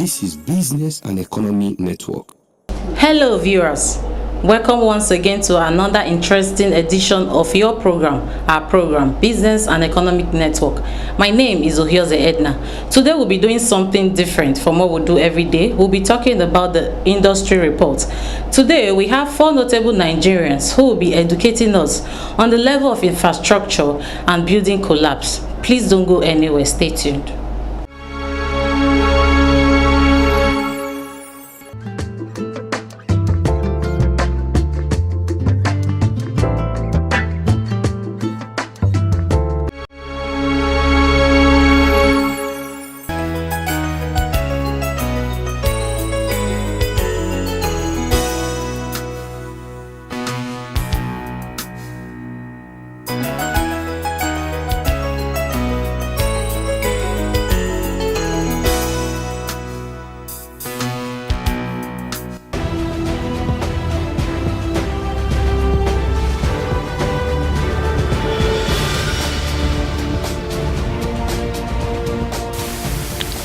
This is Business and Economy Network. Hello viewers, welcome once again to another interesting edition of your program, our program Business and Economic Network. My name is Ohioze Edna. Today we'll be doing something different from what we do every day. We'll be talking about the industry report. Today we have 4 notable Nigerians who will be educating us on the level of infrastructure and building collapse. Please don't go anywhere, stay tuned.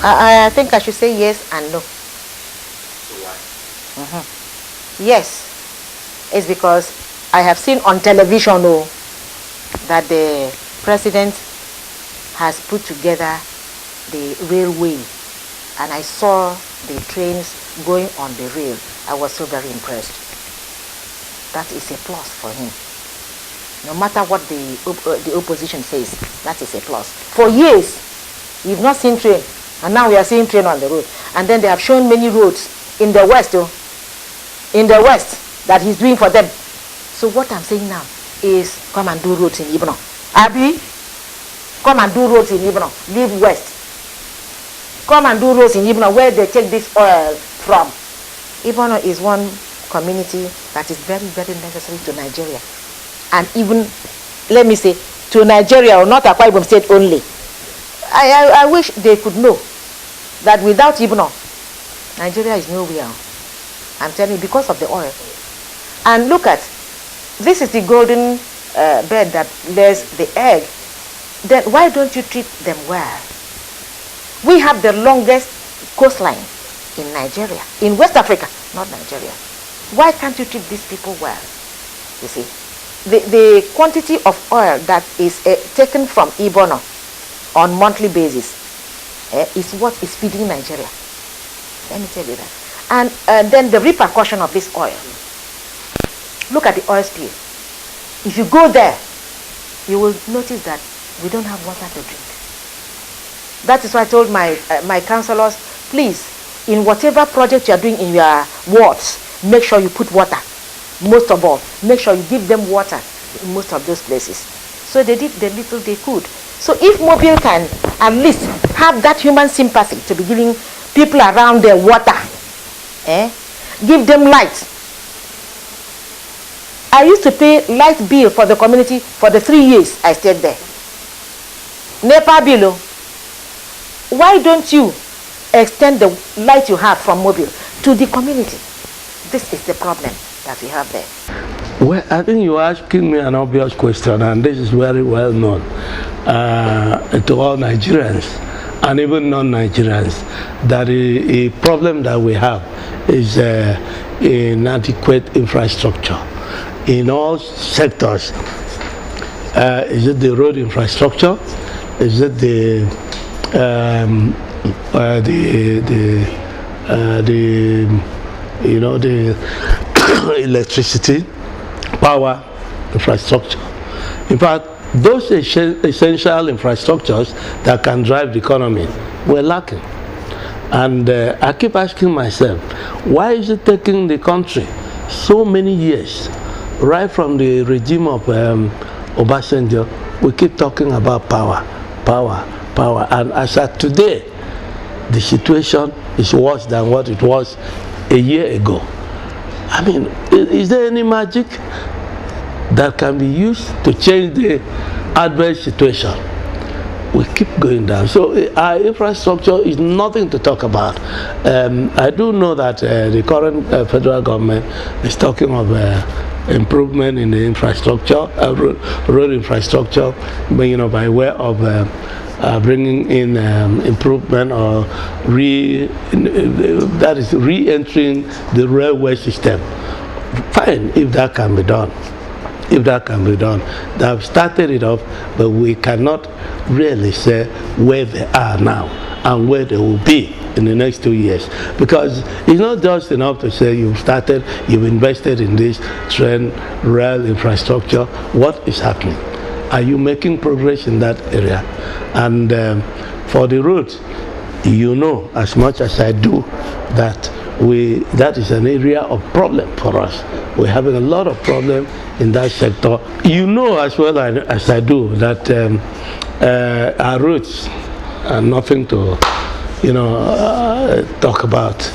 I think I should say yes and no. Why? Yes, it's because I have seen on television that the president has put together the railway, and I saw the trains going on the rail. I was so very impressed. That is a plus for him. No matter what the opposition says, that is a plus. For years, we've not seen train. And now we are seeing train on the road. And then they have shown many roads in the west, that he's doing for them. So what I'm saying now is come and do roads in Ibno. Abi, come and do roads in Ibno. Leave west. Come and do roads in Ibno where they take this oil from. Ibno is one community that is very, very necessary to Nigeria. And even, let me say, to Nigeria, or not Akwa Ibom State only. I wish they could know that without Ibno, Nigeria is nowhere. I'm telling you, because of the oil. And look at, this is the golden bird that lays the egg. Then why don't you treat them well? We have the longest coastline in Nigeria, in West Africa, not Nigeria. Why can't you treat these people well? You see, the quantity of oil that is taken from Ibno on monthly basis is what is feeding Nigeria. Let me tell you that. And then the repercussion of this oil. Look at the oil spill. If you go there, you will notice that we don't have water to drink. That is why I told my councillors, please, in whatever project you are doing in your wards, make sure you put water. Most of all, make sure you give them water in most of those places. So they did the little they could. So if Mobile can at least have that human sympathy to be giving people around there water, give them light. I used to pay light bill for the community for the 3 years I stayed there. NEPA bill, why don't you extend the light you have from Mobile to the community? This is the problem that we have there. Well, I think you're asking me an obvious question, and this is very well known to all Nigerians and even non-Nigerians, that a problem that we have is inadequate infrastructure in all sectors. Is it the road infrastructure? Is it the electricity, power infrastructure? In fact, those essential infrastructures that can drive the economy were lacking. And I keep asking myself, why is it taking the country so many years, right from the regime of Obasanjo? We keep talking about power, and as at today, the situation is worse than what it was a year ago. I mean, is there any magic that can be used to change the adverse situation? We keep going down. So our infrastructure is nothing to talk about. I do know that the current federal government is talking of improvement in the infrastructure, road infrastructure, by way of bringing in improvement or re-entering the railway system. Fine, if that can be done. If that can be done. They have started it off, but we cannot really say where they are now and where they will be in the next 2 years, because it's not just enough to say you've invested in this train, rail infrastructure. What is happening? Are you making progress in that area? And for the roads, as much as I do, that is an area of problem for us. We're having a lot of problem in that sector. As well as I do that our roads are nothing to talk about.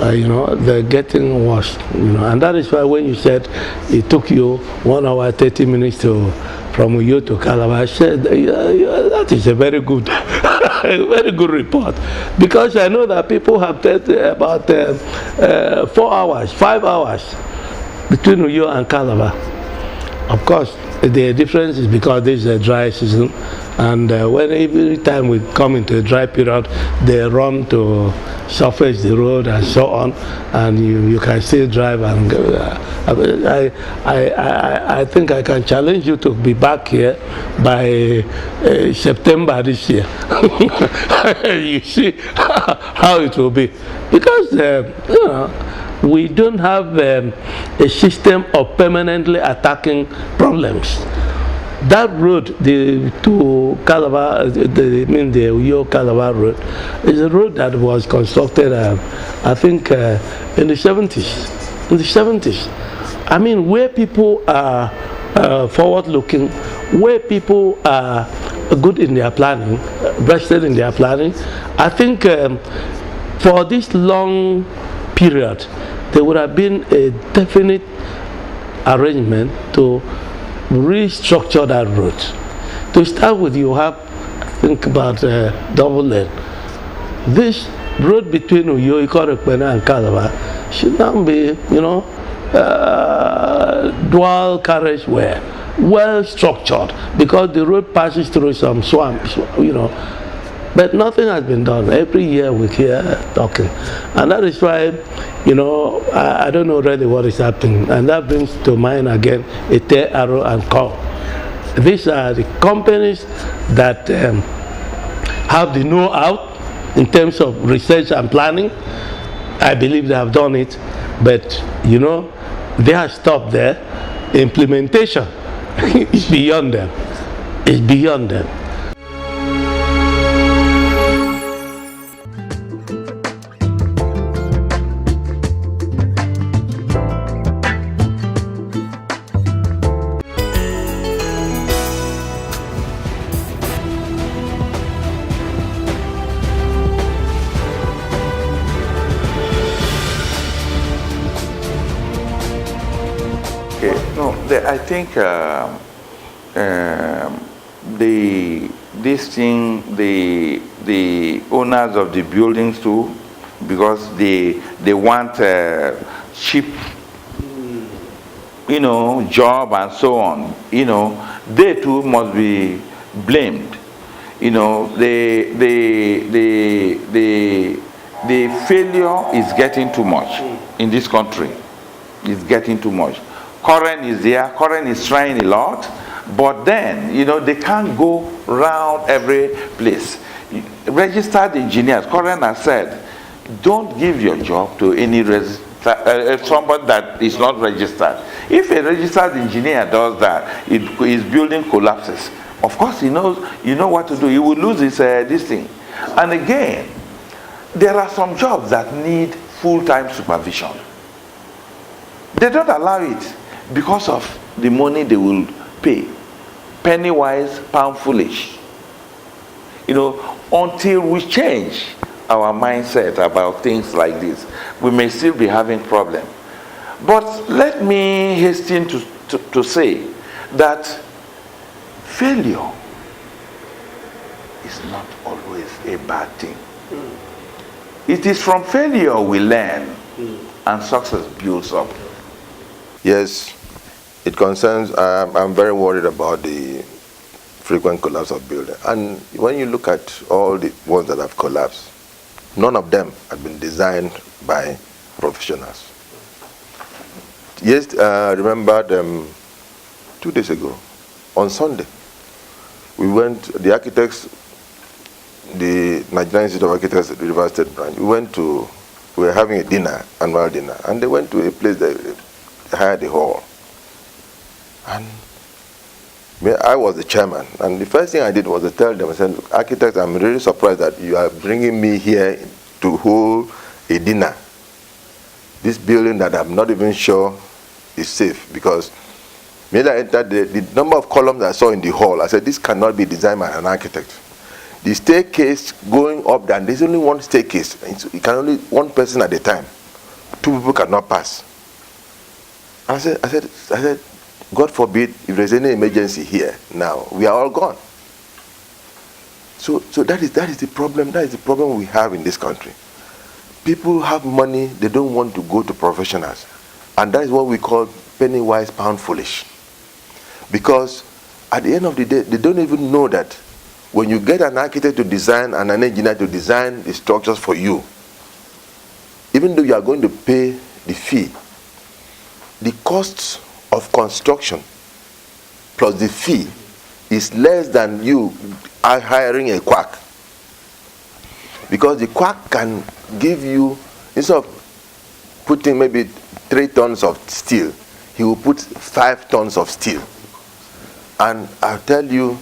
They're getting worse. And that is why when you said it took you 1 hour 30 minutes from Uyo to Calabar, I said that is a very good very good report, because I know that people have taken about 4 hours, 5 hours between Uyo and Calabar. Of course, the difference is because this is a dry season, and when every time we come into a dry period, they run to surface the road and so on, and you can still drive and go. I think I can challenge you to be back here by September this year. You see how it will be, because we don't have a system of permanently attacking problems. That road, to Calabar, the Uyo Calabar road, is a road that was constructed, I think, in the 70s. In the 70s. I mean, where people are forward-looking, where people are good in their planning, vested in their planning, I think for this long period, there would have been a definite arrangement to restructure that road. To start with, you have, I think, about double lane. This road between Uyo, Ikorekpene and Calabar should now be, dual carriageway, well structured, because the road passes through some swamps, But nothing has been done. Every year we hear talking. And that is why, I don't know really what is happening. And that brings to mind again Ete, Arrow and Co. These are the companies that have the know-how in terms of research and planning. I believe they have done it. But, they have stopped there. Implementation is beyond them. It's beyond them. I think the owners of the buildings too, because they want cheap, job and so on. They too must be blamed. The failure is getting too much in this country. It's getting too much. Current is there. Current is trying a lot, but then they can't go round every place. Registered engineers, Current has said, don't give your job to any somebody that is not registered. If a registered engineer does that, his building collapses. Of course, he knows. What to do. He will lose his this thing. And again, there are some jobs that need full-time supervision. They don't allow it because of the money they will pay. Penny wise, pound foolish. Until we change our mindset about things like this, we may still be having problems. But let me hasten to say that failure is not always a bad thing. It is from failure we learn, and success builds up. Yes, It concerns, I'm very worried about the frequent collapse of buildings. And when you look at all the ones that have collapsed, none of them have been designed by professionals. Yes, remember 2 days ago, on Sunday, we went, the architects, the Nigerian Institute of Architects, the River State branch, we were having a dinner, annual dinner, and they went to a place that they hired a hall. And I was the chairman, and the first thing I did was to tell them, I said, "Look, architects, I'm really surprised that you are bringing me here to hold a dinner. This building that I'm not even sure is safe, because when I entered, the number of columns I saw in the hall, I said, this cannot be designed by an architect. The staircase going up, and there's only one staircase. You can only one person at a time. 2 people cannot pass. I said, God forbid if there's any emergency here now, we are all gone. So that is the problem. That is the problem we have in this country. People have money, they don't want to go to professionals, and that is what we call penny wise, pound foolish. Because at the end of the day, they don't even know that when you get an architect to design and an engineer to design the structures for you, even though you are going to pay the fee, the costs of construction plus the fee is less than you are hiring a quack. Because the quack can give you, instead of putting maybe 3 tons of steel, he will put 5 tons of steel. And I'll tell you,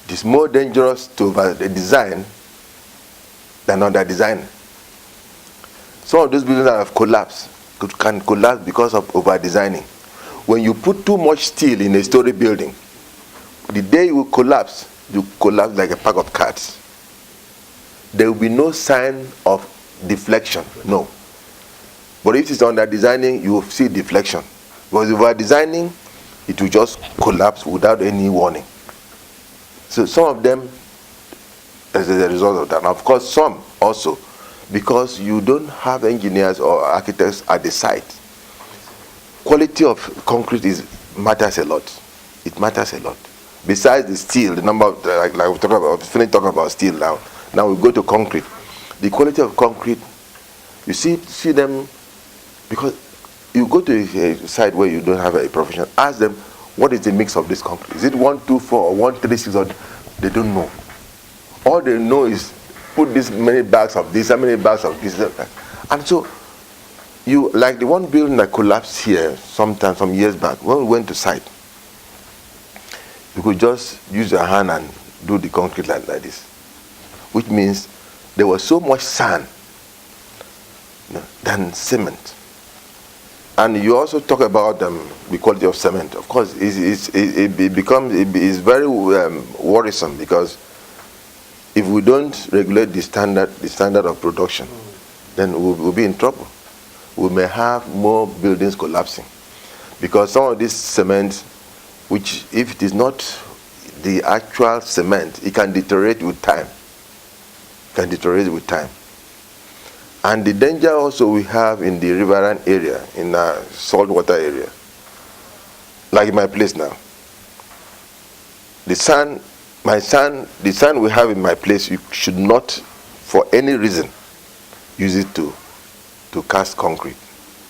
it's more dangerous to over-design than under-design. Some of those buildings that have collapsed can collapse because of over-designing. When you put too much steel in a story building, the day you collapse like a pack of cards. There will be no sign of deflection, no. But if it's under-designing, you will see deflection. Because over-designing, it will just collapse without any warning. So some of them, as a result of that. And of course, some also, because you don't have engineers or architects at the site. Quality of concrete matters a lot. It matters a lot. Besides the steel, the number of, like we're talking about steel now. Now we go to concrete. The quality of concrete, you see them, because you go to a site where you don't have a professional, ask them, what is the mix of this concrete? Is it 124 or 136? Or they don't know. All they know is put this many bags of this, how many bags of this, and so you, like the one building that collapsed here some years back, when we went to site, you could just use your hand and do the concrete like this, which means there was so much sand than cement. And you also talk about the quality of cement. Of course, it's very worrisome, because if we don't regulate the standard of production, then we'll be in trouble. We may have more buildings collapsing, because some of this cement, which if it is not the actual cement, it can deteriorate with time. And the danger also we have in the riverine area, in the saltwater area, like in my place now. The sand we have in my place, you should not, for any reason, use it to cast concrete,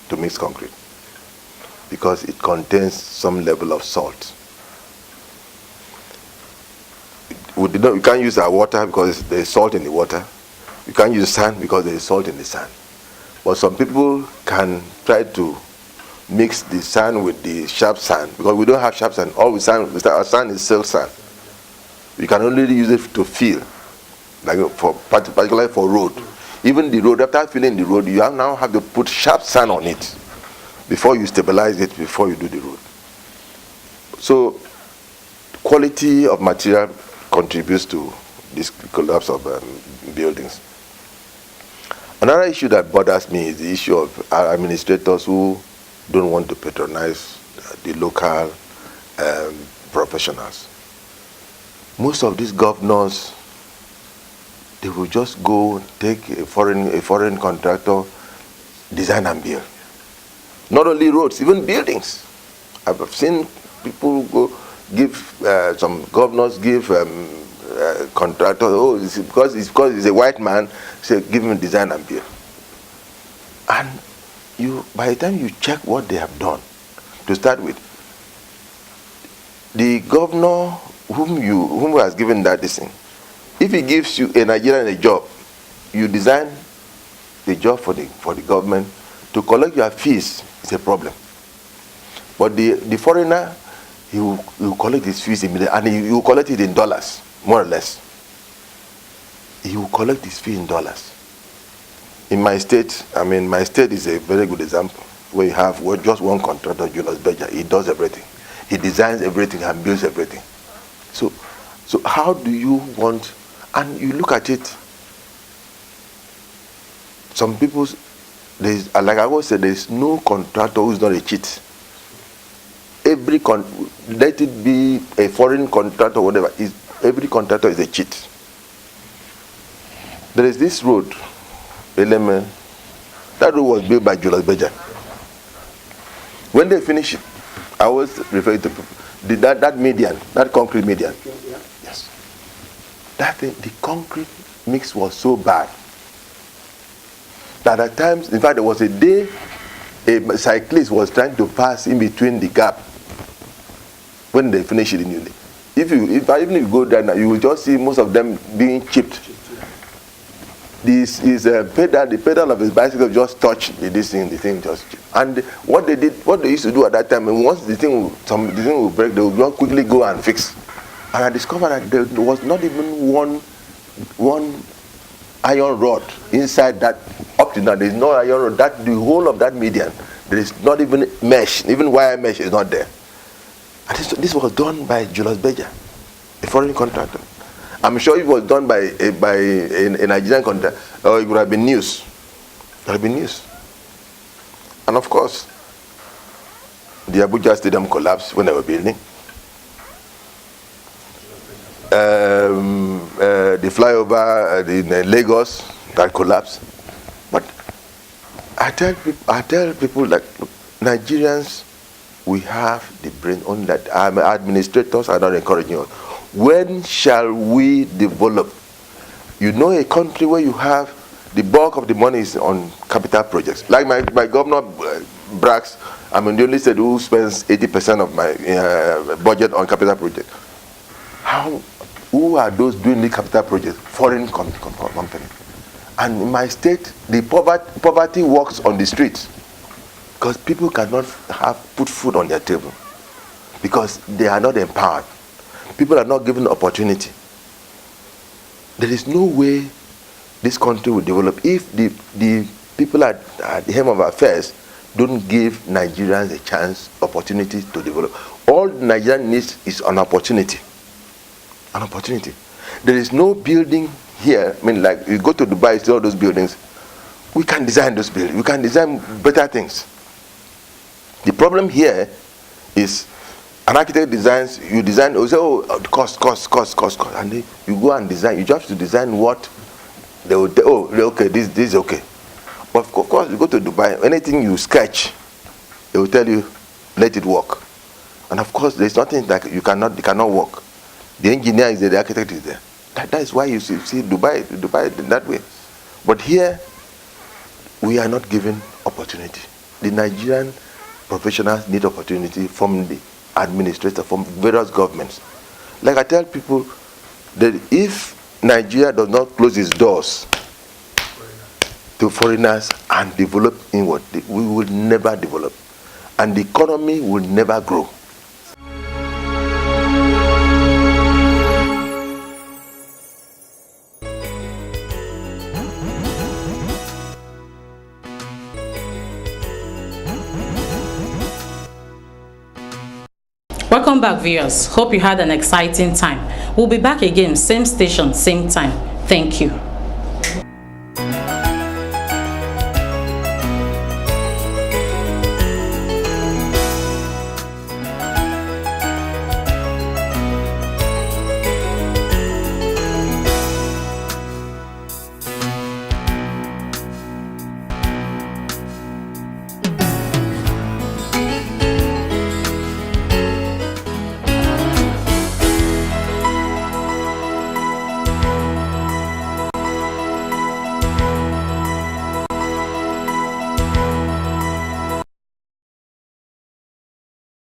to mix concrete, because it contains some level of salt. We can't use our water because there is salt in the water. You can't use sand because there is salt in the sand. But some people can try to mix the sand with the sharp sand, because we don't have sharp sand. All our sand is silk sand. We can only use it to fill, like particularly for road. Even the road, after filling the road, you now have to put sharp sand on it before you stabilize it, before you do the road. So quality of material contributes to this collapse of buildings. Another issue that bothers me is the issue of administrators who don't want to patronize the local professionals. Most of these governors, they will just go take a foreign contractor, design and build. Not only roads, even buildings. I've seen people go give some governors give contractors. Oh, it's because he's a white man. Say give him design and build. And by the time you check what they have done, to start with, the governor whom has given that thing, if he gives you a Nigerian a job, you design the job for the government. To collect your fees is a problem. But the foreigner, he will collect his fees immediately, and he will collect it in dollars, more or less. He will collect his fee in dollars. In my state, my state is a very good example, where you have just one contractor, Julius Berger. He does everything. He designs everything and builds everything. So how do you want, and you look at it, some people, like I always say, there's no contractor who's not a cheat. Let it be a foreign contractor or whatever, every contractor is a cheat. There is this road, Eleme, that road was built by Julius Berger. When they finish it, I always refer to people, that median, that concrete median. Yes. That thing, the concrete mix was so bad that at times, in fact, there was a day a cyclist was trying to pass in between the gap when they finish it in Uni. Even if you go there now, you will just see most of them being chipped. This is a pedal. The pedal of his bicycle just touched this thing. The thing just chipped. And what they used to do at that time, and once the thing will break, they will just quickly go and fix. And I discovered that there was not even one iron rod inside that. Up to now, there is no iron rod. That the whole of that median, there is not even mesh, even wire mesh is not there. And this was done by Julius Berger, a foreign contractor. I'm sure it was done by a Nigerian contractor, or it would have been news. It would have been news. And of course, the Abuja Stadium collapsed when they were building. The flyover in Lagos, that collapsed. But I tell people that, look, Nigerians, we have the brain on that. Administrators are not encouraging us. When shall we develop? You know, a country where you have the bulk of the money is on capital projects. Like my governor brags, I'm the only state who spends 80% of my budget on capital projects. Who are those doing the capital projects? Foreign companies. And in my state, the poverty walks on the streets because people cannot put food on their table because they are not empowered. People are not given opportunity. There is no way this country will develop if the people at the helm of affairs don't give Nigerians a chance, opportunity to develop. All Nigerian needs is an opportunity. An opportunity. There is no building here. Like you go to Dubai, see all those buildings. We can design those buildings. We can design better things. The problem here is an architect designs, you design, you say, oh, cost, and then you go and design. You just have to design what they will. Oh, okay, this is okay. But of course, you go to Dubai, anything you sketch, they will tell you, let it work. And of course, there's nothing that it cannot work. The engineer is there, the architect is there. That is why you see Dubai that way. But here, we are not given opportunity. The Nigerian professionals need opportunity from the administrator, from various governments. Like I tell people that if Nigeria does not close its doors to foreigners and develop inward, we will never develop. And the economy will never grow. Welcome back, viewers. Hope you had an exciting time. We'll be back again, same station, same time. Thank you.